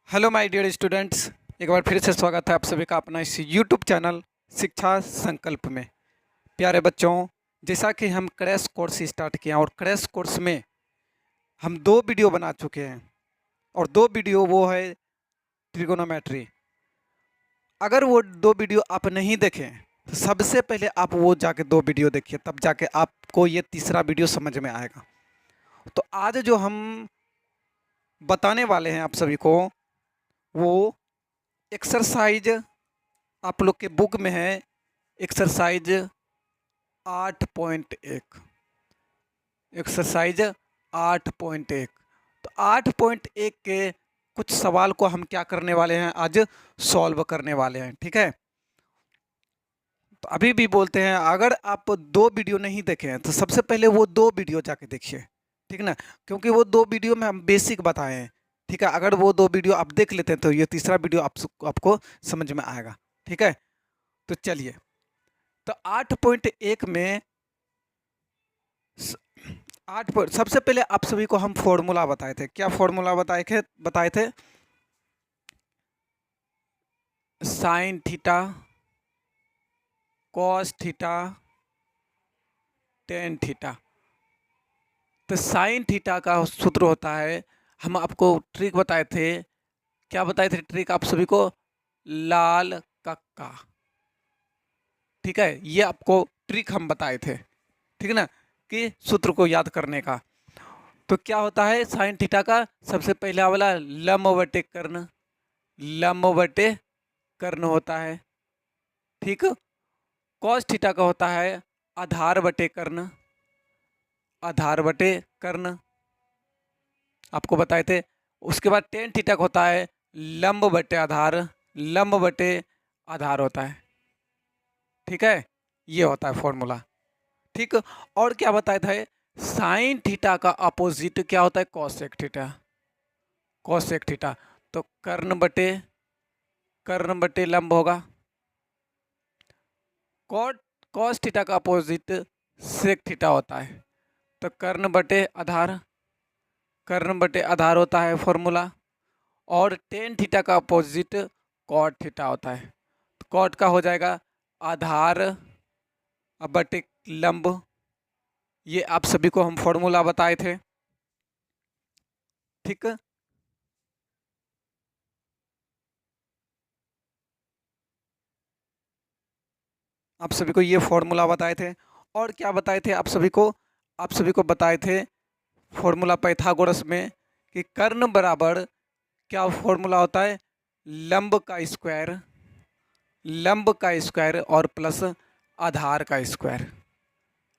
Hello my dear students, एक बार फिर से स्वागत है आप सभी का अपना इस यूट्यूब चैनल शिक्षा संकल्प में। प्यारे बच्चों, जैसा कि हम क्रैश कोर्स स्टार्ट किए हैं और क्रैश कोर्स में हम 2 वीडियो बना चुके हैं और 2 वीडियो वो है ट्रिगोनोमेट्री। अगर वो 2 वीडियो आप नहीं देखें तो सबसे पहले आप वो जाके 2 वीडियो देखिए, तब जाके आपको ये तीसरा वीडियो समझ में आएगा। तो आज जो हम बताने वाले हैं आप सभी को वो एक्सरसाइज आप लोग के बुक में है, एक्सरसाइज 8.1। एक्सरसाइज 8.1। तो 8.1 के कुछ सवाल को हम क्या करने वाले हैं, आज सॉल्व करने वाले हैं। ठीक है, तो अभी भी बोलते हैं, अगर आप 2 वीडियो नहीं देखे हैं तो सबसे पहले वो 2 वीडियो जाके देखिए, ठीक ना, क्योंकि वो 2 वीडियो में हम बेसिक बताए हैं। ठीक है, अगर वो 2 वीडियो आप देख लेते हैं तो ये तीसरा वीडियो आपको समझ में आएगा। ठीक है, तो चलिए, तो 8.1 में सबसे पहले आप सभी को हम फॉर्मूला बताए थे। क्या फॉर्मूला बताए थे? Sine theta, cos theta, tan theta. तो साइन थीटा का सूत्र होता है, हम आपको ट्रिक बताए थे। क्या बताए थे ट्रिक आप सभी को? लाल कक्का। ठीक है, ये आपको ट्रिक हम बताए थे, ठीक है ना, कि सूत्र को याद करने का। तो क्या होता है साइन थीटा का? सबसे पहला वाला लंब बटे कर्ण, लंब बटे कर्ण होता है। ठीक, कॉस थीटा का होता है आधार बटे कर्ण, आधार बटे कर्ण, आपको बताए थे। उसके बाद टेन थीटा का होता है लंब बटे आधार, लंब बटे आधार होता है। ठीक है, ये होता है फॉर्मूला। ठीक, और क्या बताए थे? साइन थीटा का अपोजिट क्या होता है? Cosec theta, cosec theta. तो कर्ण बटे लंब होगा। कॉट कॉस थीटा का अपोजिट सेक थीटा होता है, तो कर्ण बटे आधार, कर्ण बटे आधार होता है फॉर्मूला। और टेन थीटा का अपोजिट कॉट थीटा होता है, तो कॉट का हो जाएगा आधार बटे लंब। ये आप सभी को हम फॉर्मूला बताए थे। ठीक, आप सभी को ये फॉर्मूला बताए थे। और क्या बताए थे आप सभी को? आप सभी को बताए थे फॉर्मूला पाइथागोरस में कि कर्ण बराबर क्या फॉर्मूला होता है? लंब का स्क्वायर, लंब का स्क्वायर और प्लस आधार का स्क्वायर,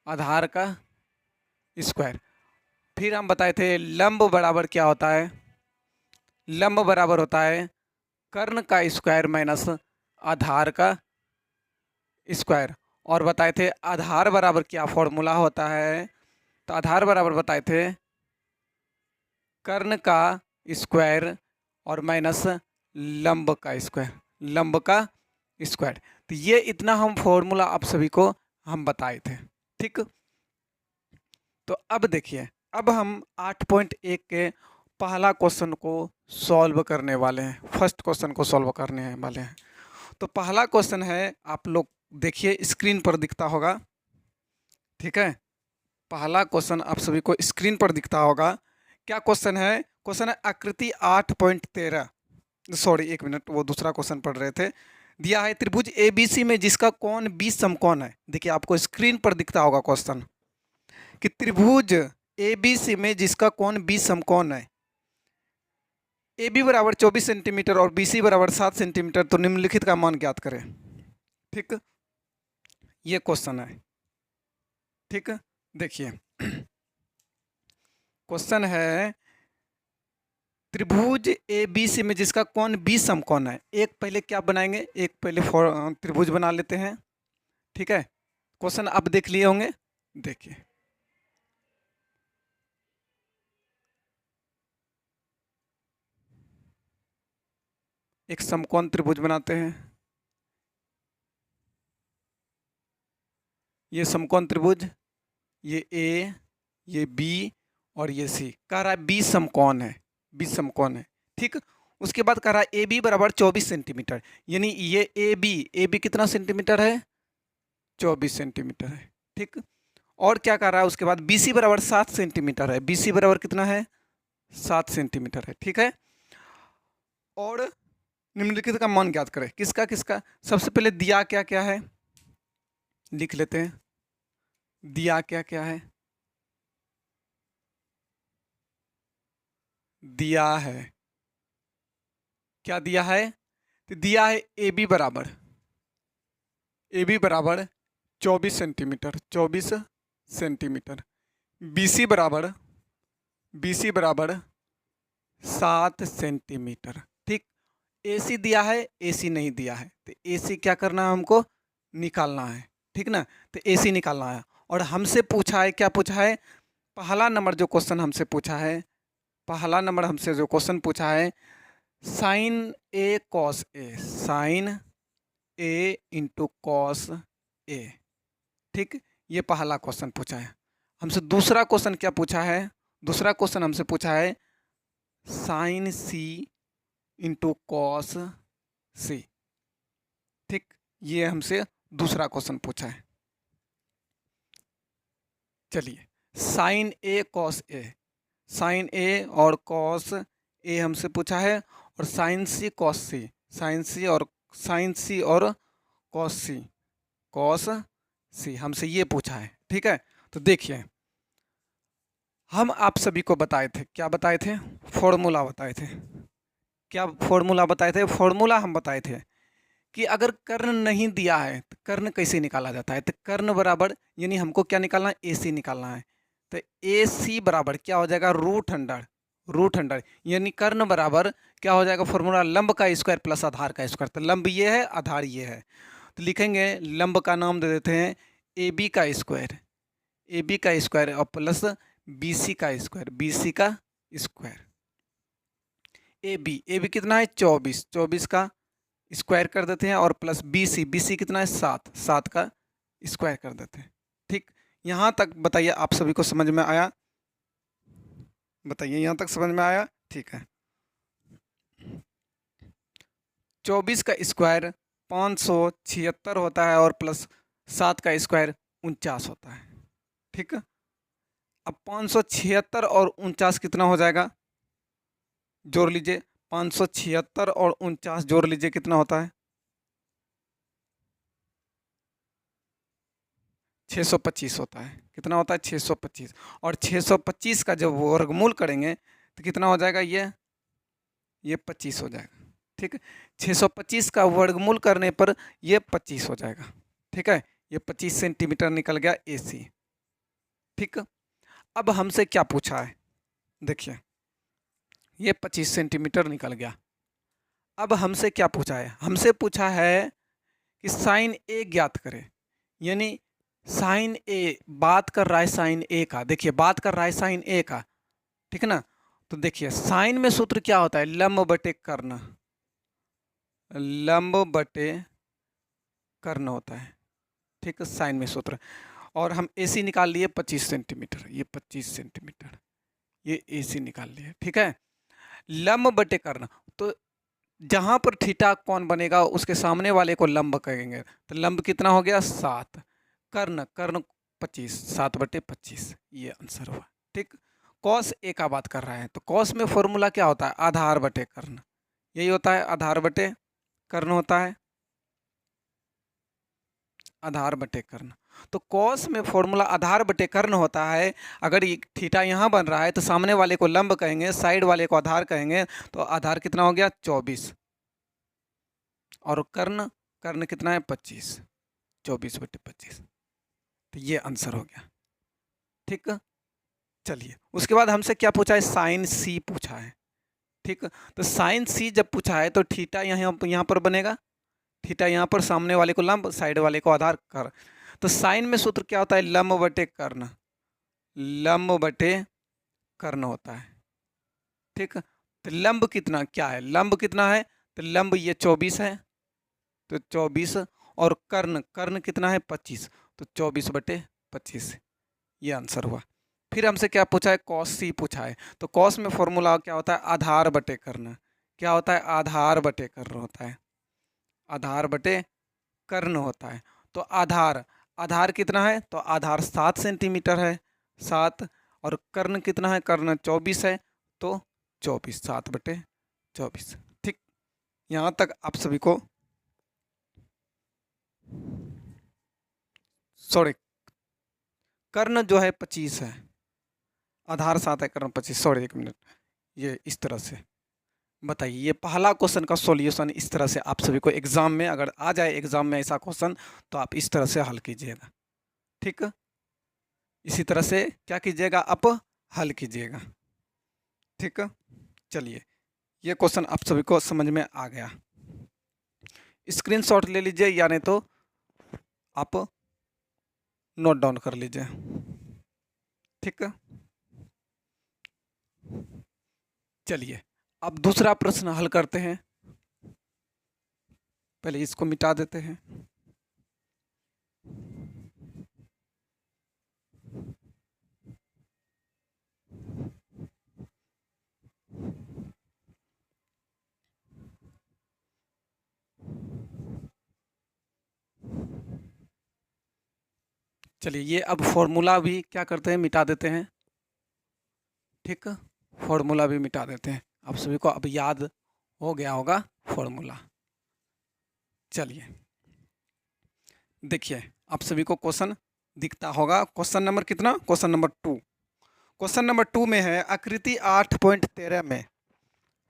आधार का स्क्वायर। फिर हम बताए थे लंब बराबर क्या होता है? लंब बराबर होता है कर्ण का स्क्वायर माइनस आधार का स्क्वायर। और बताए थे आधार बराबर क्या फॉर्मूला होता है? तो आधार बराबर बताए थे कर्ण का स्क्वायर और माइनस लंब का स्क्वायर, लंब का स्क्वायर। तो ये इतना हम फॉर्मूला आप सभी को हम बताए थे। ठीक, तो अब देखिए, अब हम 8.1 के पहला क्वेश्चन को सॉल्व करने वाले हैं, फर्स्ट क्वेश्चन को सॉल्व करने वाले हैं। तो पहला क्वेश्चन है, आप लोग देखिए स्क्रीन पर दिखता होगा। ठीक है, पहला क्वेश्चन आप सभी को स्क्रीन पर दिखता होगा। क्या क्वेश्चन है? क्वेश्चन है आकृति 8.13। सॉरी, एक मिनट, वो दूसरा क्वेश्चन पढ़ रहे थे। दिया है त्रिभुज एबीसी में जिसका कोण 20 समकोण है। देखिए आपको स्क्रीन पर दिखता होगा क्वेश्चन कि त्रिभुज एबीसी में जिसका कोण 20 समकोण है, ए बी बराबर 24 सेंटीमीटर और बी सी बराबर 7 सेंटीमीटर, तो निम्नलिखित का मान ज्ञात करें। ठीक, ये क्वेश्चन है। ठीक, देखिए क्वेश्चन है त्रिभुज ए बी सी में जिसका कोण 20 समकोण है। एक पहले क्या बनाएंगे, एक पहले त्रिभुज बना लेते हैं। ठीक है, क्वेश्चन आप देख लिए होंगे, देखिए एक समकोण त्रिभुज बनाते हैं। ये समकोण त्रिभुज, ये ए, ये बी और ये सी। कह रहा है 20 समकोण है, 20 समकोण है। ठीक, उसके बाद कह रहा है ए बी बराबर 24 सेंटीमीटर, यानी ये ए बी कितना सेंटीमीटर है, 24 सेंटीमीटर है। ठीक, और क्या कह रहा है उसके बाद बी सी बराबर 7 सेंटीमीटर है, बी सी बराबर कितना है, 7 सेंटीमीटर है। ठीक है, और निम्नलिखित का मान ज्ञात करें, किसका किसका। सबसे पहले दिया क्या क्या है, लिख लेते हैं, दिया क्या क्या है, दिया है, क्या दिया है, तो दिया है ए बी बराबर 24 सेंटीमीटर, 24 सेंटीमीटर, बी सी बराबर 7 सेंटीमीटर। ठीक, ए सी दिया है, ए सी नहीं दिया है, तो ए सी क्या करना है हमको, निकालना है। ठीक ना, तो ए सी निकालना है, और हमसे पूछा है, क्या पूछा है, पहला नंबर जो क्वेश्चन हमसे पूछा है, पहला नंबर हमसे जो क्वेश्चन पूछा है, sign A cos A, sign A into cos A. ठीक, ये पहला क्वेश्चन पूछा है हमसे। दूसरा क्वेश्चन क्या पूछा है, दूसरा क्वेश्चन हमसे पूछा है साइन सी इंटू कॉस सी। ठीक, ये हमसे दूसरा क्वेश्चन पूछा है। चलिए, sign A cos A, sign ए और कॉस ए हमसे पूछा है, और साइन सी कॉस सी, साइन सी और कॉस सी हमसे ये पूछा है। ठीक है, तो देखिए, हम आप सभी को बताए थे, क्या बताए थे, फॉर्मूला बताए थे, क्या फॉर्मूला बताए थे, फॉर्मूला हम बताए थे कि अगर कर्ण नहीं दिया है तो कर्ण कैसे निकाला जाता है, तो कर्ण बराबर, यानी हमको क्या निकालना है, ए सी निकालना है, तो ए सी बराबर क्या हो जाएगा, रूट अंडर, यानी कर्ण बराबर क्या हो जाएगा, फॉर्मूला लंब का स्क्वायर प्लस आधार का स्क्वायर। तो लंब ये है, आधार ये है, तो लिखेंगे लंब का नाम दे देते हैं ए बी का स्क्वायर, ए बी का स्क्वायर और प्लस बी सी का स्क्वायर, बी सी का स्क्वायर। ए बी कितना है, 24, 24 का स्क्वायर कर देते हैं, और प्लस बी सी कितना है, 7, 7 का स्क्वायर कर देते हैं। ठीक, यहाँ तक बताइए आप सभी को समझ में आया, बताइए यहाँ तक समझ में आया। ठीक है, 24 का स्क्वायर 576 होता है, और प्लस 7 का स्क्वायर 49 होता है। ठीक, अब 576 और 49 कितना हो जाएगा, जोड़ लीजिए, 576 और 49 जोड़ लीजिए, कितना होता है, 625 होता है। कितना होता है, 625, और 625 का जब वर्गमूल करेंगे तो कितना हो जाएगा, ये 25 हो जाएगा। ठीक है, 625 का वर्गमूल करने पर ये 25 हो जाएगा। ठीक है, ये 25 सेंटीमीटर निकल गया ए सी। ठीक, अब हमसे क्या पूछा है, देखिए, ये 25 सेंटीमीटर निकल गया। अब हमसे क्या पूछा है, हमसे पूछा है कि साइन ए ज्ञात करें, यानी साइन ए, बात कर रहा है साइन ए का, देखिए बात कर रहा है साइन ए का। ठीक है ना, तो देखिए साइन में सूत्र क्या होता है, लंब बटे कर्ण, लंब बटे कर्ण होता है। ठीक है, साइन में सूत्र, और हम ए सी निकाल लिए 25 सेंटीमीटर, ये 25 सेंटीमीटर, ये ए सी निकाल लिए। ठीक है, लंब बटे कर्ण, तो जहां पर थीटा कौन बनेगा उसके सामने वाले को लंब कहेंगे, तो लंब कितना हो गया, 7, कर्ण 25, 7/25, ये आंसर हुआ। ठीक, कॉस ए का बात कर रहा है, तो कॉस में फॉर्मूला क्या होता है, आधार बटे कर्ण, यही होता है, आधार बटे कर्ण होता है, आधार बटे कर्ण। तो कॉस में फॉर्मूला आधार बटे कर्ण होता है। अगर ये थीटा यहाँ बन रहा है तो सामने वाले को लंब कहेंगे, साइड वाले को आधार कहेंगे, तो आधार कितना हो गया, 24, और कर्ण, कर्ण कितना है, 25, 24/25, तो ये आंसर हो गया। ठीक, चलिए, उसके बाद हमसे क्या पूछा है, साइन सी पूछा है। ठीक, तो साइन सी जब पूछा है तो थीटा यहाँ पर बनेगा, थीटा यहाँ पर, सामने वाले को लंब, साइड वाले को आधार कर। तो साइन में सूत्र क्या होता है, लंब बटे कर्ण, लंब बटे कर्ण होता है। ठीक, तो लंब कितना क्या है, लंब कितना है, तो लंब ये 24 है, तो 24, और कर्ण, कर्ण कितना है, 25, तो 24/25, ये आंसर हुआ। फिर हमसे क्या पूछा है, कॉस सी पूछा है, तो कॉस में फॉर्मूला क्या होता है, आधार बटे कर्ण, क्या होता है, आधार बटे कर्ण होता है, आधार बटे कर्ण होता है। तो आधार, आधार कितना है, तो आधार 7 सेंटीमीटर है, 7, और कर्ण कितना है, कर्ण 24 है, तो 24, 7/24। ठीक, यहाँ तक आप सभी को, सॉरी, कर्ण जो है 25 है, आधार 7 है, कर्ण 25, सॉरी 1 मिनट, ये इस तरह से बताइए। ये पहला क्वेश्चन का सॉल्यूशन इस तरह से आप सभी को एग्जाम में अगर आ जाए, एग्जाम में ऐसा क्वेश्चन, तो आप इस तरह से हल कीजिएगा। ठीक, इसी तरह से क्या कीजिएगा, आप हल कीजिएगा। ठीक, चलिए, ये क्वेश्चन आप सभी को समझ में आ गया। स्क्रीनशॉट ले लीजिए, या नहीं तो आप नोट डाउन कर लीजिए। ठीक, चलिए अब दूसरा प्रश्न हल करते हैं। पहले इसको मिटा देते हैं। चलिए, ये अब फॉर्मूला भी क्या करते हैं, मिटा देते हैं। ठीक, फॉर्मूला भी मिटा देते हैं। आप सभी को अब याद हो गया होगा फॉर्मूला। चलिए देखिए, आप सभी को क्वेश्चन दिखता होगा। क्वेश्चन नंबर कितना, क्वेश्चन नंबर 2। क्वेश्चन नंबर 2 में है आकृति 8.13 में,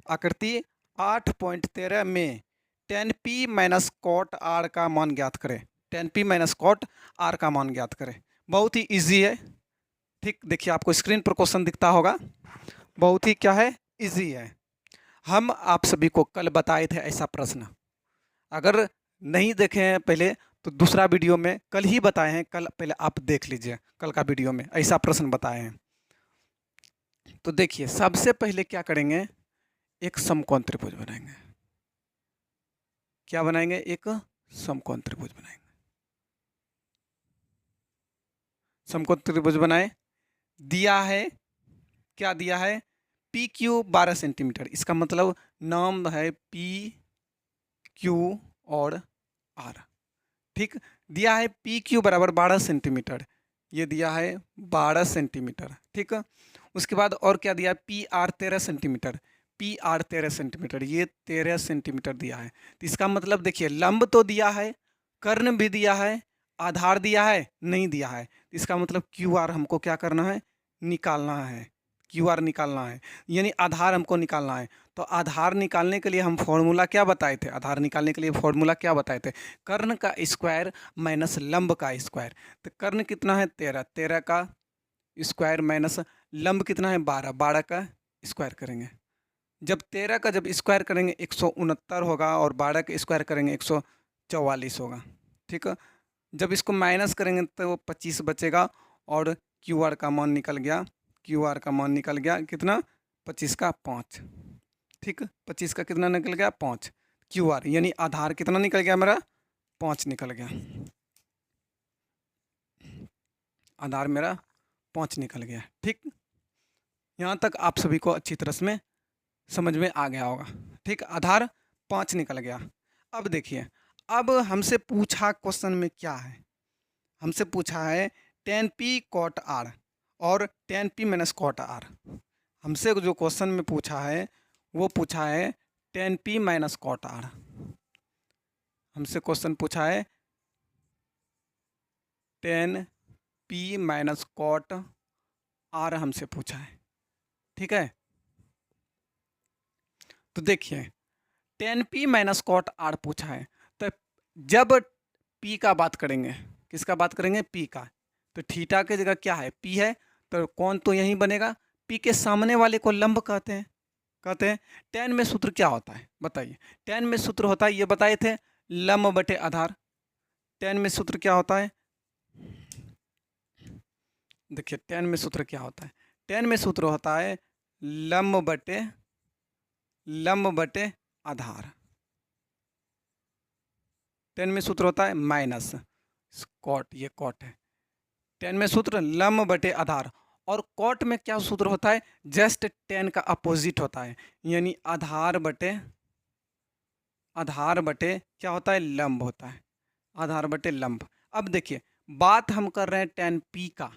आकृति 8.13 में 10p माइनस कॉट आर का मान ज्ञात करें। 10p माइनस कॉट आर का मान ज्ञात करें। बहुत ही इजी है। ठीक, देखिए आपको स्क्रीन पर क्वेश्चन दिखता होगा। बहुत ही क्या है, इजी है। हम आप सभी को कल बताए थे ऐसा प्रश्न। अगर नहीं देखे हैं पहले, तो दूसरा वीडियो में कल ही बताए हैं, कल पहले आप देख लीजिए, कल का वीडियो में ऐसा प्रश्न बताए हैं। तो देखिए, सबसे पहले क्या करेंगे, एक समकोण त्रिभुज बनाएंगे। क्या बनाएंगे, एक समकोण त्रिभुज बनाएंगे। समकोण त्रिभुज बनाए, दिया है, क्या दिया है, पी क्यू 12 सेंटीमीटर। इसका मतलब नाम है पी क्यू और आर। ठीक, दिया है पी क्यू बराबर 12 सेंटीमीटर, ये दिया है 12 सेंटीमीटर। ठीक, उसके बाद और क्या दिया है, P R 13 centimetre, P R 13 centimetre, ये 13 सेंटीमीटर दिया है। तो इसका मतलब देखिए, लंब तो दिया है, कर्ण भी दिया है, आधार दिया है, नहीं दिया है। इसका मतलब क्यू आर हमको क्या करना है, निकालना है। क्यू आर निकालना है, यानी आधार हमको निकालना है। तो आधार निकालने के लिए हम फॉर्मूला क्या बताए थे, आधार निकालने के लिए फॉर्मूला क्या बताए थे, कर्ण का स्क्वायर माइनस लंब का स्क्वायर। तो कर्ण कितना है 13, 13 का स्क्वायर माइनस लंब कितना है 12, 12 का स्क्वायर करेंगे। जब 13 का जब स्क्वायर करेंगे 169 होगा, और 12 का स्क्वायर करेंगे 144 होगा। ठीक है, जब इसको माइनस करेंगे तो 25 बचेगा, और क्यू आर का मान निकल गया, क्यू आर का मान निकल गया कितना, 25 का 5। ठीक, 25 का कितना निकल गया, 5। क्यू आर यानी आधार कितना निकल गया मेरा, 5 निकल गया। आधार मेरा 5 निकल गया। ठीक, यहाँ तक आप सभी को अच्छी तरह से समझ में आ गया होगा। ठीक, आधार 5 निकल गया। अब देखिए, अब हमसे पूछा क्वेश्चन में क्या है, हमसे पूछा है 10p कॉट आर और 10p माइनस कॉट आर। हमसे जो क्वेश्चन में पूछा है वो पूछा है 10p माइनस कॉट आर। हमसे क्वेश्चन पूछा है 10p माइनस कॉट आर हमसे पूछा है। ठीक है, तो देखिए 10p माइनस कॉट आर पूछा है, तो जब p का बात करेंगे, किसका बात करेंगे, p का, तो थीटा की जगह क्या है, p है, तो कौन तो यहीं बनेगा, p के सामने वाले को लंब कहते हैं। tan में सूत्र क्या होता है बताइए, tan में सूत्र होता है, ये बताए थे, लंब बटे आधार। tan में सूत्र क्या होता है, देखिए tan में सूत्र क्या होता है, tan में सूत्र होता है लंब बटे आधार। tan में सूत्र होता है माइनस कॉट, ये कॉट है। tan में सूत्र लंब बटे आधार, और कॉट में क्या सूत्र होता है, जस्ट टेन का अपोजिट होता है, यानी आधार बटे क्या होता है, लंब होता है, आधार बटे लंब। अब देखिए बात हम कर रहे हैं टेन पी का,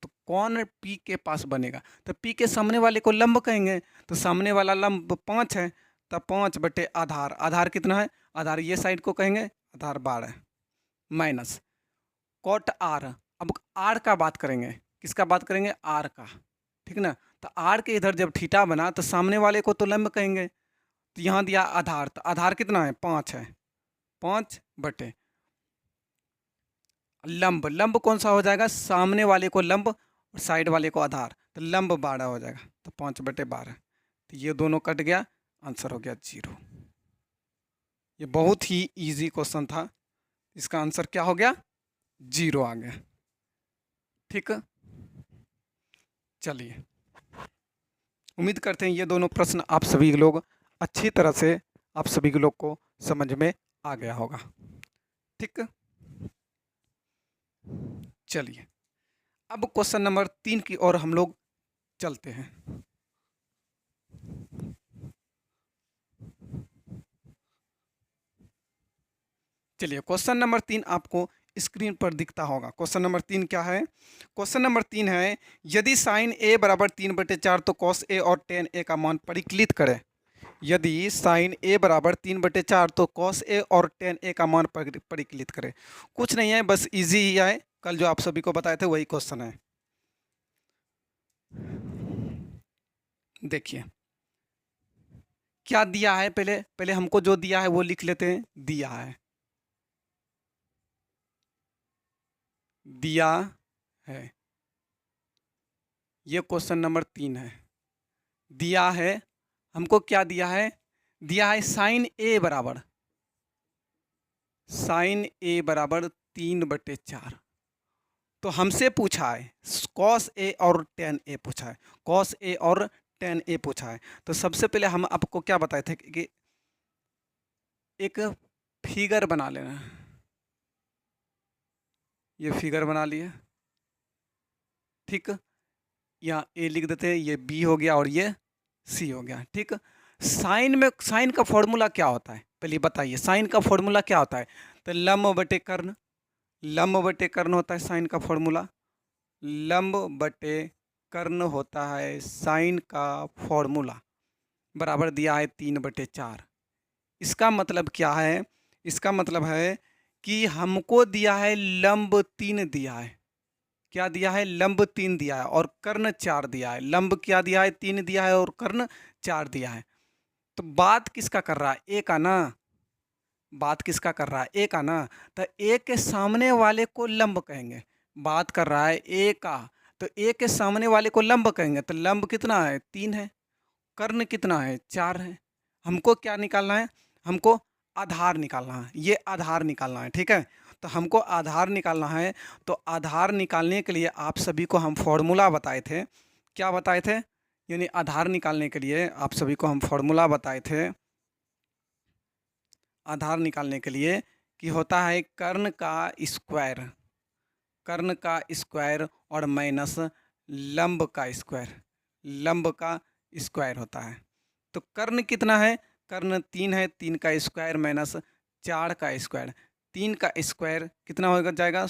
तो कौन पी के पास बनेगा, तो पी के सामने वाले को लंब कहेंगे, तो सामने वाला लंब 5 है, तब 5 बटे आधार, आधार कितना है, आधार ये साइड को कहेंगे आधार 12 माइनस कॉट आर। अब आर का बात करेंगे, किसका बात करेंगे, आर का, ठीक ना। तो आर के इधर जब थीटा बना तो सामने वाले को तो लंब कहेंगे, तो यहाँ दिया आधार, तो आधार कितना है, 5 है, 5 बटे लंब, लंब कौन सा हो जाएगा, सामने वाले को लंब और साइड वाले को आधार, तो लंब 12 हो जाएगा, तो 5 बटे 12, तो ये दोनों कट गया, आंसर हो गया 0। ये बहुत ही इजी क्वेश्चन था, इसका आंसर क्या हो गया, 0 आ गया। ठीक, चलिए उम्मीद करते हैं ये दोनों प्रश्न आप सभी लोग अच्छी तरह से आप सभी लोग को समझ में आ गया होगा। ठीक, चलिए अब क्वेश्चन नंबर 3 की ओर हम लोग चलते हैं। चलिए क्वेश्चन नंबर 3 आपको स्क्रीन पर दिखता होगा। क्वेश्चन नंबर 3 क्या है, क्वेश्चन नंबर 3 है यदि साइन ए बराबर 3/4 तो कॉस ए और टेन ए का मान परिकलित करें। यदि साइन ए बराबर 3/4 तो कॉस ए और टेन ए का मान परिकलित करें। कुछ नहीं है, बस इजी ही है, कल जो आप सभी को बताए थे वही क्वेश्चन है। देखिए क्या दिया है, पहले हमको जो दिया है वो लिख लेते हैं। दिया है ये क्वेश्चन नंबर 3 है। दिया है हमको, क्या दिया है, दिया है साइन ए बराबर 3/4। तो हमसे पूछा है कॉस ए और टेन ए पूछा है, कॉस ए और टेन ए पूछा है। तो सबसे पहले हम आपको क्या बताए थे कि एक फिगर बना लेना, ये फिगर बना लिया। ठीक, यहाँ ए लिख देते हैं, ये बी हो गया और ये सी हो गया। ठीक, साइन का फॉर्मूला क्या होता है, पहले बताइए साइन का फॉर्मूला क्या होता है, तो लंब बटे कर्ण होता है साइन का फॉर्मूला, लंब बटे कर्ण होता है साइन का फॉर्मूला, बराबर दिया है 3/4। इसका मतलब क्या है, इसका मतलब है कि हमको दिया है लंब 3 दिया है, क्या दिया है, लंब 3 दिया है और कर्ण 4 दिया है। लंब क्या दिया है, 3 दिया है और कर्ण 4 दिया है। तो बात किसका कर रहा है, ए का ना, बात किसका कर रहा है, ए का ना। तो ए के सामने वाले को लंब कहेंगे, बात कर रहा है ए का, तो ए के सामने वाले को लंब कहेंगे। तो लंब कितना है, 3 है, कर्ण कितना है, 4 है। हमको क्या निकालना है, हमको आधार निकालना है, ये आधार निकालना है। ठीक है, तो हमको आधार निकालना है। तो आधार निकालने के लिए आप सभी को हम फॉर्मूला बताए थे, क्या बताए थे, यानी आधार निकालने के लिए आप सभी को हम फॉर्मूला बताए थे, आधार निकालने के लिए कि होता है कर्ण का स्क्वायर और माइनस लंब का स्क्वायर होता है। तो कर्ण कितना है, कर्ण 3 है, 3 का स्क्वायर माइनस 4 का स्क्वायर, 3 का स्क्वायर कितना हो जाएगा,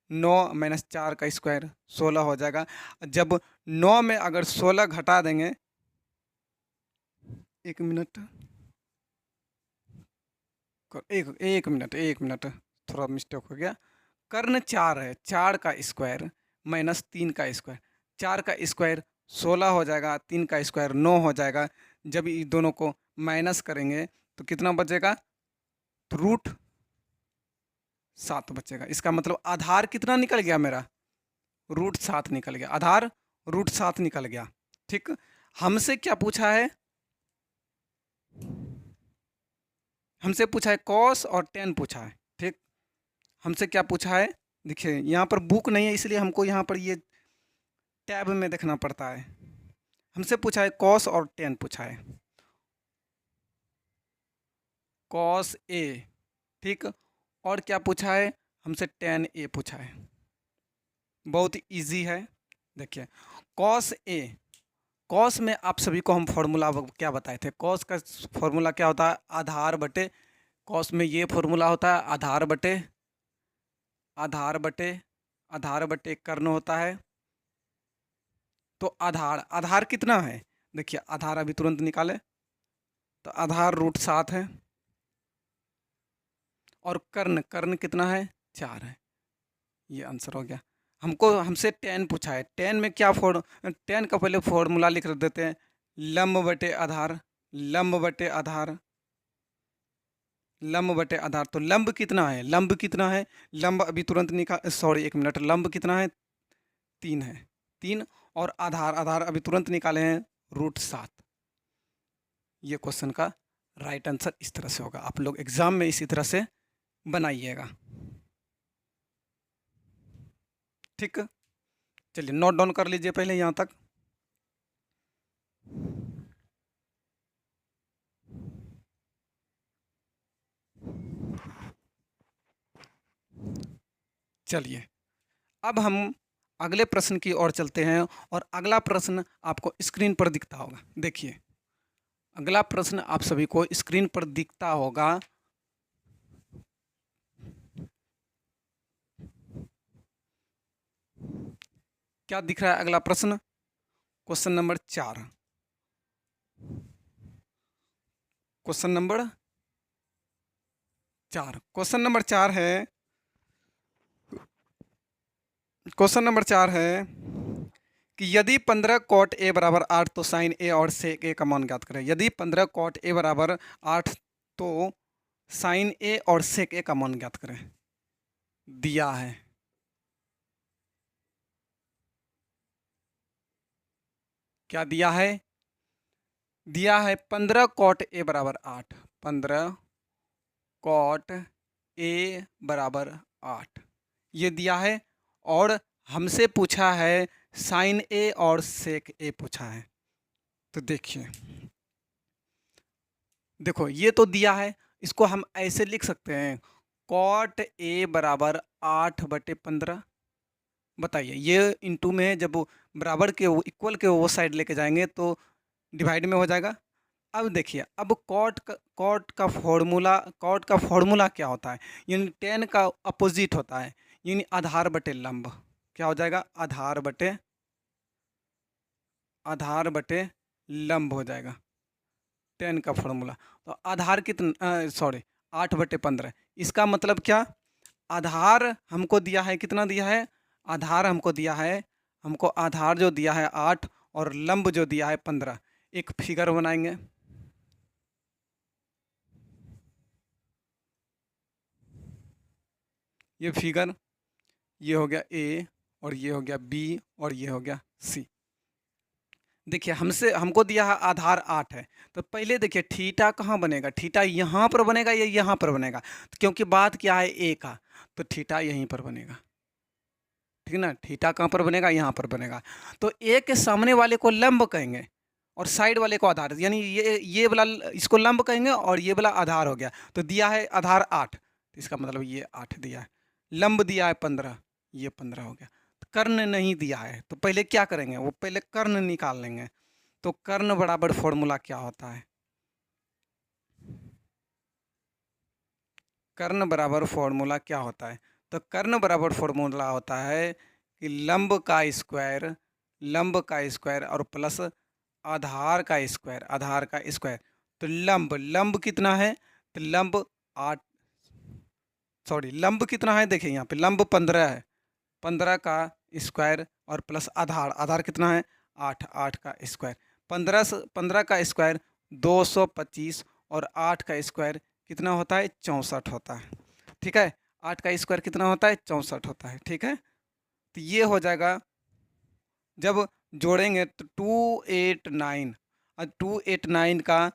9 माइनस 4 का स्क्वायर 16 हो जाएगा। जब 9 में अगर 16 घटा देंगे, एक मिनट थोड़ा मिस्टेक हो गया। कर्ण 4 है, 4 का स्क्वायर माइनस 3 का स्क्वायर, 4 का स्क्वायर 16 हो जाएगा, 3 का स्क्वायर 9 हो जाएगा। जब ये दोनों को माइनस करेंगे तो कितना बचेगा, तो √7 बचेगा। इसका मतलब आधार कितना निकल गया मेरा, √7 निकल गया, आधार √7 निकल गया। ठीक, हमसे क्या पूछा है, हमसे पूछा है कॉस और टेन पूछा है। ठीक, हमसे क्या पूछा है, देखिए यहाँ पर बुक नहीं है इसलिए हमको यहाँ पर ये टैब में देखना पड़ता है। हमसे पूछा है कॉस और टेन पूछा है, कॉस ए। ठीक, और क्या पूछा है, हमसे टेन ए पूछा है। बहुत इजी है। देखिए कॉस ए, कॉस में आप सभी को हम फॉर्मूला क्या बताए थे, कॉस का फॉर्मूला क्या होता है, आधार बटे, कॉस में ये फॉर्मूला होता है आधार बटे आधार बटे आधार बटे कर्ण होता है। तो आधार, आधार कितना है, देखिए आधार अभी तुरंत निकाले, तो आधार √7 है, और कर्ण, कर्ण कितना है 4 है। ये आंसर हो गया। हमको हमसे tan पूछा है, tan में क्या tan का पहले फॉर्मूला लिख देते हैं, लंब बटे आधार, लंब बटे आधार, लंब बटे आधार। तो लंब कितना है, लंब कितना है, लंब अभी तुरंत निकाल, सॉरी 1 मिनट, लंब कितना है 3 है, 3, और आधार, आधार अभी तुरंत निकाले हैं √7। ये क्वेश्चन का राइट आंसर इस तरह से होगा। आप लोग एग्जाम में इसी तरह से बनाइएगा, ठीक। चलिए नोट डाउन कर लीजिए पहले यहाँ तक। चलिए अब हम अगले प्रश्न की ओर चलते हैं, और अगला प्रश्न आपको स्क्रीन पर दिखता होगा। देखिए अगला प्रश्न आप सभी को स्क्रीन पर दिखता होगा। क्या दिख रहा है अगला प्रश्न, question number 4, question number 4, question number 4 है, क्वेश्चन नंबर 4 है कि यदि 15 cot a बराबर 8 तो साइन a और सेक a का मान ज्ञात करें। यदि 15 cot a बराबर 8 तो साइन a और सेक a का मान ज्ञात करें। दिया है, क्या दिया है, दिया है 15 cot a बराबर 8, 15 cot a बराबर 8 ये दिया है, और हमसे पूछा है साइन a और सेक a पूछा है। तो देखिए, देखो ये तो दिया है, इसको हम ऐसे लिख सकते हैं, cot a बराबर 8/15। बताइए ये इनटू में जब वो बराबर के वो इक्वल के वो साइड लेके जाएंगे तो डिवाइड में हो जाएगा। अब देखिए, अब कॉट का फॉर्मूला क्या होता है, यानी tan का अपोजिट होता है, यानी आधार बटे लंब। क्या हो जाएगा, आधार बटे लंब हो जाएगा tan का फॉर्मूला। तो आधार कितना, सॉरी 8/15, इसका मतलब क्या, आधार हमको दिया है, कितना दिया है, आधार हमको दिया है, हमको आधार जो दिया है 8 और लंब जो दिया है 15। एक फिगर बनाएंगे, ये फिगर, ये हो गया ए, और ये हो गया बी, और ये हो गया सी। देखिए हमको दिया है आधार 8 है, तो पहले देखिए थीटा कहाँ बनेगा, थीटा यहाँ पर बनेगा या यहाँ पर बनेगा, क्योंकि बात क्या है ए का, तो थीटा यहीं पर बनेगा, ठीक ना। थीटा कहाँ पर बनेगा, यहाँ पर बनेगा। तो ए के सामने वाले को लंब कहेंगे और साइड वाले को आधार, यानी ये वाला इसको लंब कहेंगे और ये वाला आधार हो गया। तो दिया है आधार 8, तो इसका मतलब ये 8 दिया है, लंब दिया है 15, ये 15 हो गया। कर्ण नहीं दिया है, तो पहले क्या करेंगे, वो पहले कर्ण निकाल लेंगे। तो कर्ण बराबर फॉर्मूला क्या होता है, कर्ण बराबर फॉर्मूला क्या होता है, तो कर्ण बराबर फॉर्मूला होता है कि लंब का स्क्वायर, लंब का स्क्वायर और प्लस आधार का स्क्वायर, आधार का स्क्वायर। तो लंब, लंब कितना है, तो लंब 8, सॉरी लंब कितना है, देखिए यहाँ पे लंब 15 है, 15 का स्क्वायर और प्लस आधार, आधार कितना है 8, 8 का स्क्वायर, 15 का स्क्वायर 225, और 8 का स्क्वायर कितना होता है 64 होता है, ठीक है। 8 का स्क्वायर कितना होता है 64 होता है, ठीक है। तो ये हो जाएगा, जब जोड़ेंगे तो 289, और 289 का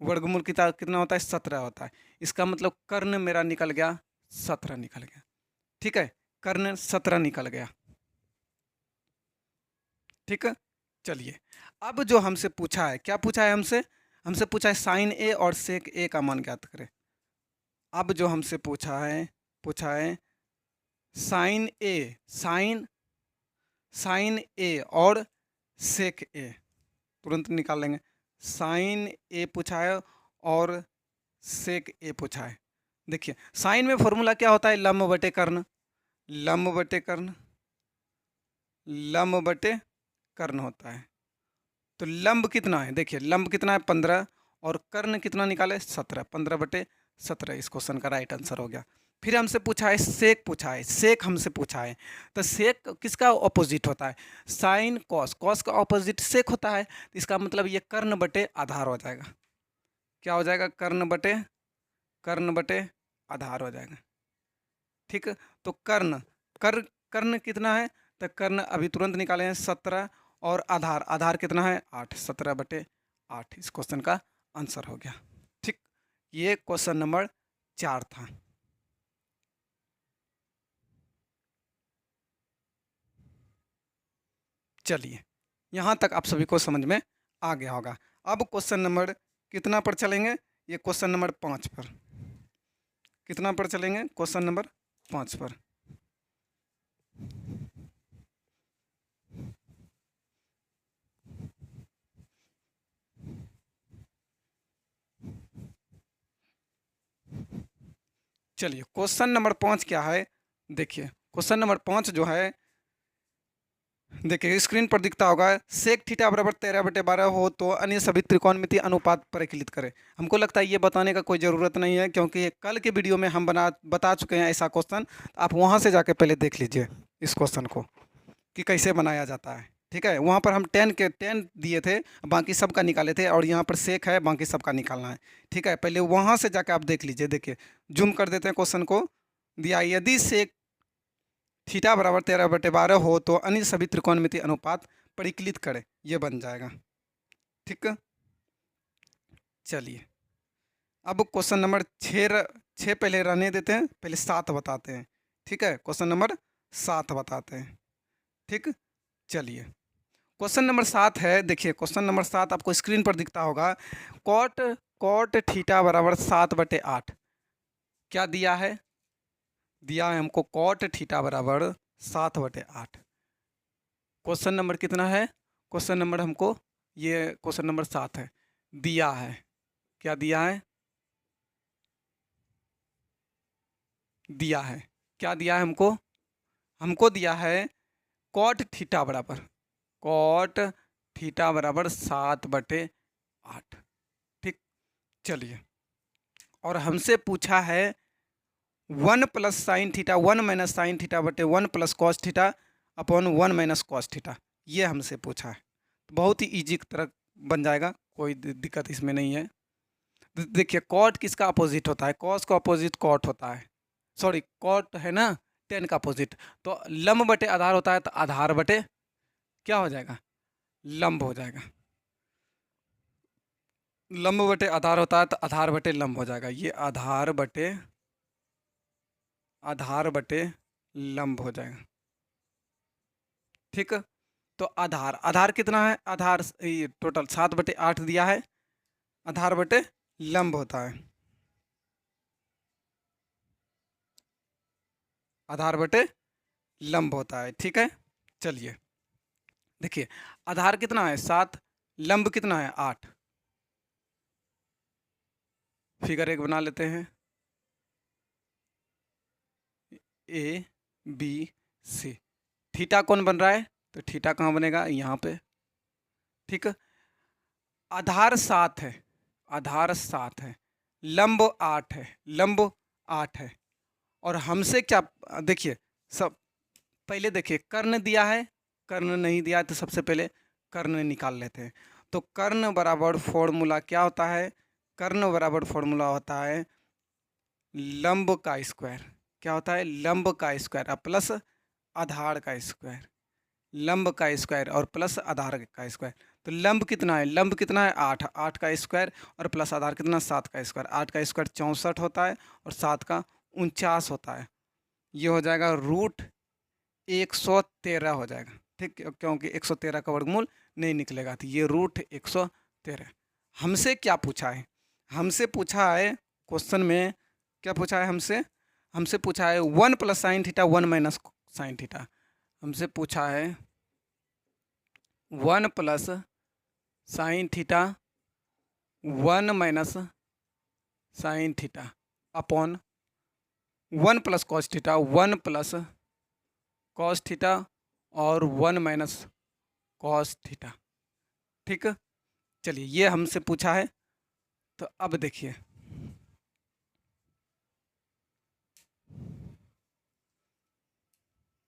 वर्गमूल कितना होता है 17 होता है। इसका मतलब कर्ण मेरा निकल गया 17 निकल गया, ठीक है, कर्ण 17 निकल गया, ठीक है। चलिए अब जो हमसे पूछा है, क्या पूछा है हमसे, हमसे पूछा है साइन ए और सेक ए का मान ज्ञात करें। अब जो हमसे पूछा है साइन ए, साइन साइन ए और सेक ए तुरंत निकाल लेंगे। साइन ए पूछा है और सेक ए पूछा है। देखिए साइन में फॉर्मूला क्या होता है, लंब बटे कर्ण, लंब बटे कर्ण, लंब बटे कर्ण होता है। तो लंब कितना है, देखिए लंब कितना है 15 और कर्ण कितना निकाले 17, 15/17 इस क्वेश्चन का राइट आंसर हो गया। फिर हमसे पूछा है सेक, पूछा है सेक हमसे पूछा है। तो सेक किसका ऑपोजिट होता है, साइन कॉस, कॉस का ऑपोजिट सेक होता है। तो इसका मतलब ये कर्ण बटे आधार हो जाएगा। क्या हो जाएगा, कर्ण बटे आधार हो जाएगा। ठीक, तो कर्ण कितना है, तो कर्ण अभी तुरंत निकाले हैं 17 और आधार, आधार कितना है 8, 17/8 इस क्वेश्चन का आंसर हो गया। ठीक, ये क्वेश्चन नंबर 4 था। चलिए यहाँ तक आप सभी को समझ में आ गया होगा। अब क्वेश्चन नंबर कितना पर चलेंगे, ये क्वेश्चन नंबर 5 पर। कितना पर चलेंगे, क्वेश्चन नंबर 5 पर। चलिए क्वेश्चन नंबर 5 क्या है, देखिए क्वेश्चन नंबर 5 जो है, देखिए स्क्रीन पर दिखता होगा, सेक थीटा बराबर 13/12 हो तो अन्य सभी त्रिकोणमितीय अनुपात परिकलित करें। हमको लगता है ये बताने का कोई ज़रूरत नहीं है, क्योंकि कल के वीडियो में हम बता चुके हैं ऐसा क्वेश्चन। आप वहाँ से जाके पहले देख लीजिए इस क्वेश्चन को कि कैसे बनाया जाता है। ठीक है, वहाँ पर हम 10 दिए थे, बाकी सबका निकाले थे, और यहाँ पर सेक है, बाकी सबका निकालना है। ठीक है, पहले वहाँ से जाकर आप देख लीजिए। देखिए जूम कर देते हैं, क्वेश्चन को दिया, यदि सेक थीटा बराबर 13/12 हो तो अन्य सभी त्रिकोणमितीय अनुपात परिकलित करें, ये बन जाएगा। ठीक, चलिए अब क्वेश्चन नंबर 6 पहले रहने देते हैं, पहले 7 बताते हैं। ठीक है, क्वेश्चन नंबर 7 बताते हैं। ठीक, चलिए क्वेश्चन नंबर 7 है, देखिए क्वेश्चन नंबर 7 आपको स्क्रीन पर दिखता होगा, कॉट थीटा बराबर 7/8। क्या दिया है, दिया है हमको कॉट थीटा बराबर 7/8। क्वेश्चन नंबर कितना है, क्वेश्चन नंबर हमको ये क्वेश्चन नंबर 7 है, दिया है। क्या दिया है, दिया है, क्या दिया है हमको, हमको दिया है कॉट थीटा बराबर 7/8। ठीक, चलिए और हमसे पूछा है 1 + sin थीटा 1 - sin थीटा बटे 1 + cos theta upon 1 - cos theta, ये हमसे पूछा है। बहुत ही ईजी तरह बन जाएगा, कोई दिक्कत इसमें नहीं है। देखिए कॉट किसका अपोजिट होता है, कॉस का अपोजिट कॉट होता है, सॉरी कॉट है ना 10 का अपोजिट। तो लंब बटे आधार होता है, तो आधार बटे क्या हो जाएगा, लंब हो जाएगा। लंब बटे आधार होता है तो आधार बटे लंब हो जाएगा। ये आधार बटे लंब हो जाएगा। ठीक, तो आधार कितना है, आधार ये टोटल 7/8 दिया है, आधार बटे लंब होता है, आधार बटे लंब होता है। ठीक है, चलिए देखिए आधार कितना है 7, लंब कितना है 8। फिगर 1 बना लेते हैं, ए बी सी। थीटा कौन बन रहा है, तो थीटा कहाँ बनेगा, यहाँ पे। ठीक, आधार 7 है, आधार 7 है, लंब 8 है, लंब 8 है। और हमसे क्या, देखिए सब पहले देखिए कर्ण दिया है, कर्ण नहीं दिया है, तो सबसे पहले कर्ण निकाल लेते हैं। तो कर्ण बराबर फॉर्मूला क्या होता है, कर्ण बराबर फॉर्मूला होता है लंब का स्क्वायर। क्या होता है, लंब का स्क्वायर प्लस आधार का स्क्वायर, लंब का स्क्वायर और प्लस आधार का स्क्वायर। तो लंब कितना है, लंब कितना है 8, 8 का स्क्वायर और प्लस आधार कितना 7 का स्क्वायर। 8 का स्क्वायर 64 होता है और 7 का 49 होता है। ये हो जाएगा √113 हो जाएगा। ठीक, क्योंकि 113 का वर्गमूल नहीं निकलेगा, तो ये √113। हमसे क्या पूछा है, हमसे पूछा है क्वेश्चन में, क्या पूछा है हमसे, हमसे पूछा है 1 + sin थीटा 1 - sin थीटा। हमसे पूछा है 1 plus sine theta 1 minus sine theta upon 1 plus cos theta 1 plus cos theta और 1 माइनस कॉस थीटा। ठीक, चलिए ये हमसे पूछा है। तो अब देखिए,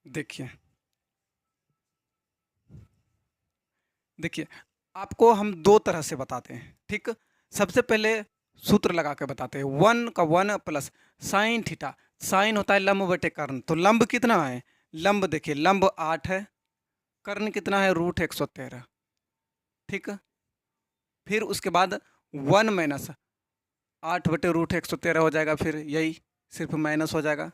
देखिए देखिए आपको हम दो तरह से बताते हैं। ठीक, सबसे पहले सूत्र लगा के बताते हैं। 1 का 1 प्लस साइन थीटा, साइन होता है लंब बटे कर्ण, तो लंब कितना है, लंब देखिए लंब 8 है, कर्ण कितना है √113। ठीक, फिर उसके बाद 1 माइनस 8 बटे √113 हो जाएगा, फिर यही सिर्फ माइनस हो जाएगा,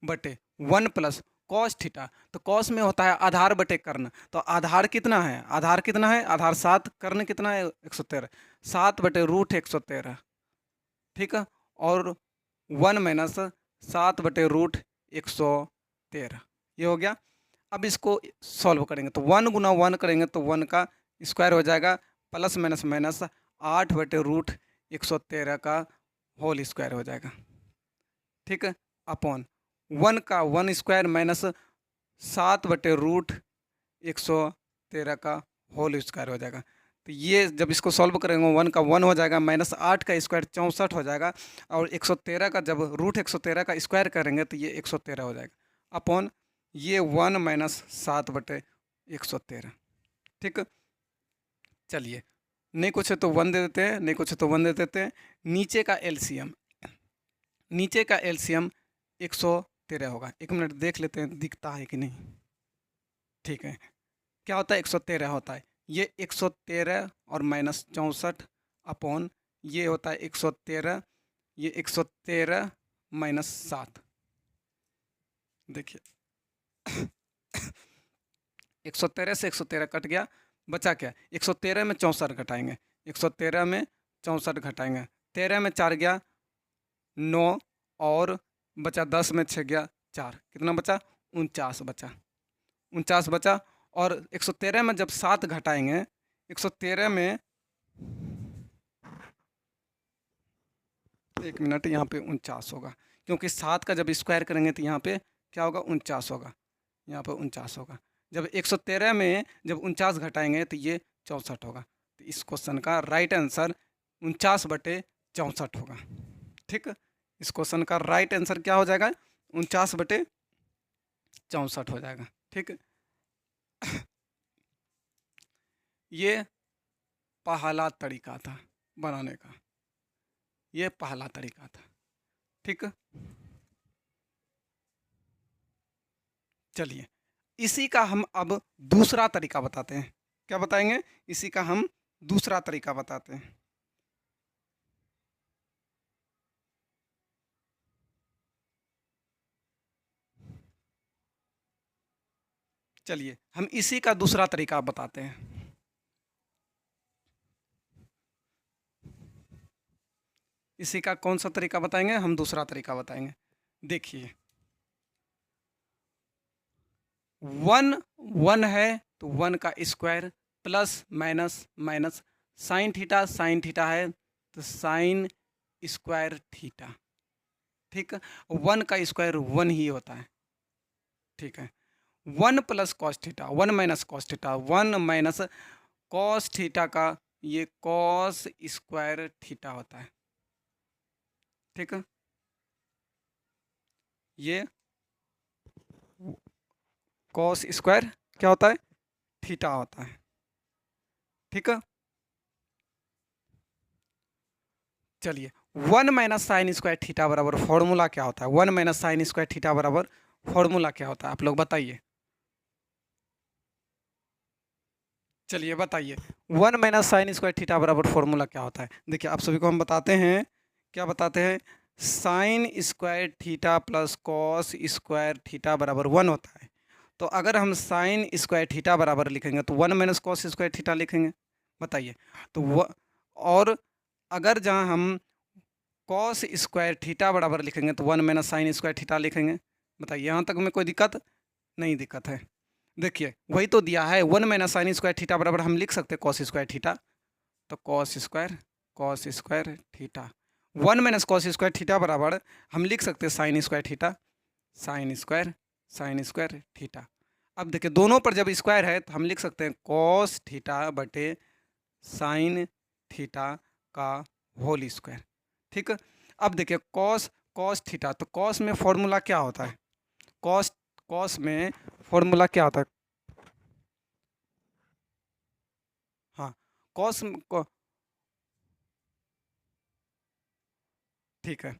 बटे 1 प्लस कॉस थीटा, तो कॉस में होता है आधार बटे कर्ण, तो आधार कितना है, आधार कितना है, आधार 7, कर्ण कितना है 113, 7 बटे √113। ठीक है, और 1 माइनस 7 बटे √113, ये हो गया। अब इसको सॉल्व करेंगे तो 1 गुना 1 करेंगे तो 1 का स्क्वायर हो जाएगा, प्लस माइनस माइनस 8 बटे √113 का होल स्क्वायर हो जाएगा। ठीक है, अपॉन 1 का 1 स्क्वायर माइनस 7 बटे √113 का होल स्क्वायर हो जाएगा। तो ये जब इसको सॉल्व करेंगे 1 का 1 हो जाएगा, माइनस 8 का स्क्वायर 64 हो जाएगा, और 113 का जब √113 का स्क्वायर करेंगे तो ये 113 हो जाएगा, अपॉन ये 1 माइनस 7 बटे 113। ठीक, चलिए नहीं कुछ है तो 1 दे देते हैं, नहीं कुछ है तो 1 दे देते हैं। नीचे का एलसीएम, नीचे का एलसीएम 113 होगा। एक मिनट देख लेते हैं दिखता है कि नहीं। ठीक है, क्या होता है 113 होता है, ये 113 और माइनस 64 अपॉन ये होता है 113, ये 113 माइनस 7। देखिए 113 से 113 कट गया, बचा क्या, 113 में 64 घटाएंगे, 113 में 64 घटाएंगे, 13 में 4 गया 9, और बचा 10 में 6 गया 4, कितना बचा 49 बचा, 49 बचा। और 113 में जब 7 घटाएंगे, 113 में, एक मिनट, यहाँ पे 49 होगा, क्योंकि 7 का जब स्क्वायर करेंगे तो यहाँ पे क्या होगा 49 होगा, यहाँ पे 49 होगा। जब 113 में जब 49 घटाएंगे तो ये 64 होगा। तो इस क्वेश्चन का राइट आंसर 49 बटे 64 होगा। ठीक, इस क्वेश्चन का राइट आंसर क्या हो जाएगा, 49 बटे 64 हो जाएगा। ठीक, ये पहला तरीका था बनाने का, ये पहला तरीका था। ठीक, चलिए इसी का हम अब दूसरा तरीका बताते हैं। क्या बताएंगे, इसी का हम दूसरा तरीका बताते हैं। चलिए हम इसी का दूसरा तरीका बताते हैं। इसी का कौन सा तरीका बताएंगे, हम दूसरा तरीका बताएंगे। देखिए 1 1 है तो 1 का square plus minus minus sine theta, sine theta है तो साइन स्क्वायर थीटा। ठीक, 1 का स्क्वायर 1 ही होता है। ठीक है, 1 plus cos theta 1 minus cos theta 1 minus cos theta का ये कॉस स्क्वायर थीटा होता है। ठीक है, ये कॉस स्क्वायर क्या होता है, थीटा होता है। ठीक है, चलिए 1 माइनस साइन स्क्वायर थीटा बराबर फॉर्मूला क्या होता है, 1 माइनस साइन स्क्वायर थीटा बराबर फॉर्मूला क्या होता है, आप लोग बताइए। चलिए बताइए 1 माइनस साइन स्क्वायर थीटा बराबर फॉर्मूला क्या होता है। देखिए आप सभी को हम बताते हैं, क्या बताते हैं, sine square theta plus cos square theta बराबर 1 होता है। तो अगर हम साइन स्क्वायर थीटा बराबर लिखेंगे तो 1 माइनस कॉस स्क्वायर थीटा लिखेंगे, बताइए। तो और अगर जहाँ हम कॉस स्क्वायर थीटा बराबर लिखेंगे तो 1 माइनस साइन स्क्वायर थीटा लिखेंगे, बताइए। यहाँ तक में कोई दिक्कत नहीं, दिक्कत है। देखिए वही तो दिया है, 1 माइनस साइन स्क्वायर थीटा बराबर हम लिख सकते हैं कॉस स्क्वायर थीटा। तो cos square theta 1 minus cos square theta बराबर हम लिख सकते हैं sine square theta, sine square theta. अब देखिए दोनों पर जब स्क्वायर है तो हम लिख सकते हैं कॉस थीटा बटे साइन थीटा का होल स्क्वायर। ठीक। अब देखिए कॉस थीटा, तो कॉस में फॉर्मूला क्या होता है, कॉस में फॉर्मूला क्या होता है, हाँ कॉस ठीक है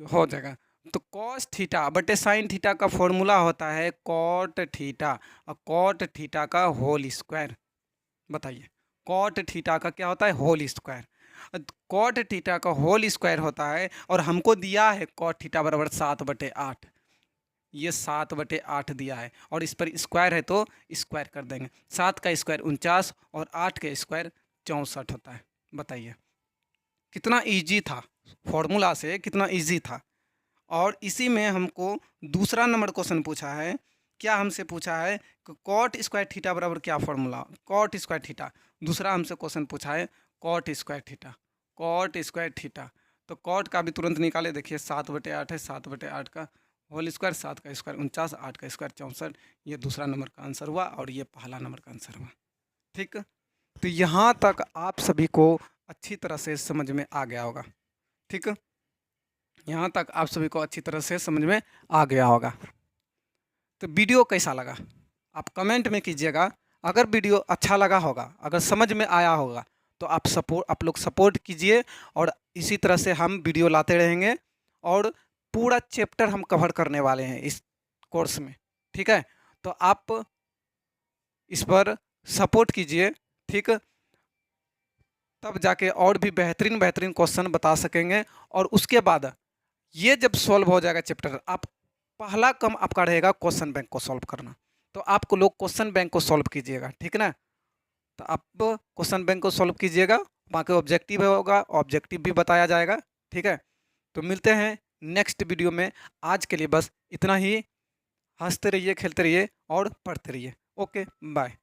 हो जाएगा। तो कॉस थीटा बटे साइन थीटा का फॉर्मूला होता है कॉट थीटा, और कॉट थीटा का होल स्क्वायर। बताइए कॉट थीटा का क्या होता है, होल स्क्वायर। कॉट थीटा का होल स्क्वायर होता है, और हमको दिया है कॉट थीटा बराबर 7/8। ये 7/8 दिया है, और इस पर स्क्वायर है तो स्क्वायर कर देंगे। 7 का स्क्वायर 49 और 8 का स्क्वायर 64 होता है। बताइए कितना इजी था, फॉर्मूला से कितना इजी था। और इसी में हमको दूसरा नंबर क्वेश्चन पूछा है, क्या हमसे पूछा है कि कॉट स्क्वायर थीटा बराबर क्या फॉर्मूला, कॉट स्क्वायर थीटा। दूसरा हमसे क्वेश्चन पूछा है cot square theta, cot square theta. तो कॉट का भी तुरंत निकाले, देखिए 7/8 है, 7/8 का होल स्क्वायर, 7 का स्क्वायर 49, 8 का स्क्वायर 64। ये दूसरा नंबर का आंसर हुआ, और ये पहला नंबर का आंसर हुआ। ठीक। तो यहाँ तक आप सभी को अच्छी तरह से समझ में आ गया होगा। ठीक, यहाँ तक आप सभी को अच्छी तरह से समझ में आ गया होगा। तो वीडियो कैसा लगा आप कमेंट में कीजिएगा। अगर वीडियो अच्छा लगा होगा, अगर समझ में आया होगा, तो आप लोग सपोर्ट कीजिए, और इसी तरह से हम वीडियो लाते रहेंगे, और पूरा चैप्टर हम कवर करने वाले हैं इस कोर्स में। ठीक है, तो आप इस पर सपोर्ट कीजिए। ठीक, तब जाके और भी बेहतरीन बेहतरीन क्वेश्चन बता सकेंगे। और उसके बाद ये जब सॉल्व हो जाएगा चैप्टर, आप पहला काम आपका रहेगा क्वेश्चन बैंक को सॉल्व करना। तो आपको लोग क्वेश्चन बैंक को सॉल्व कीजिएगा, ठीक ना। तो आप क्वेश्चन बैंक को सॉल्व कीजिएगा, बाकी ऑब्जेक्टिव होगा, ऑब्जेक्टिव भी बताया जाएगा। ठीक है, तो मिलते हैं नेक्स्ट वीडियो में। आज के लिए बस इतना ही। हंसते रहिए, खेलते रहिए और पढ़ते रहिए। Okay bye.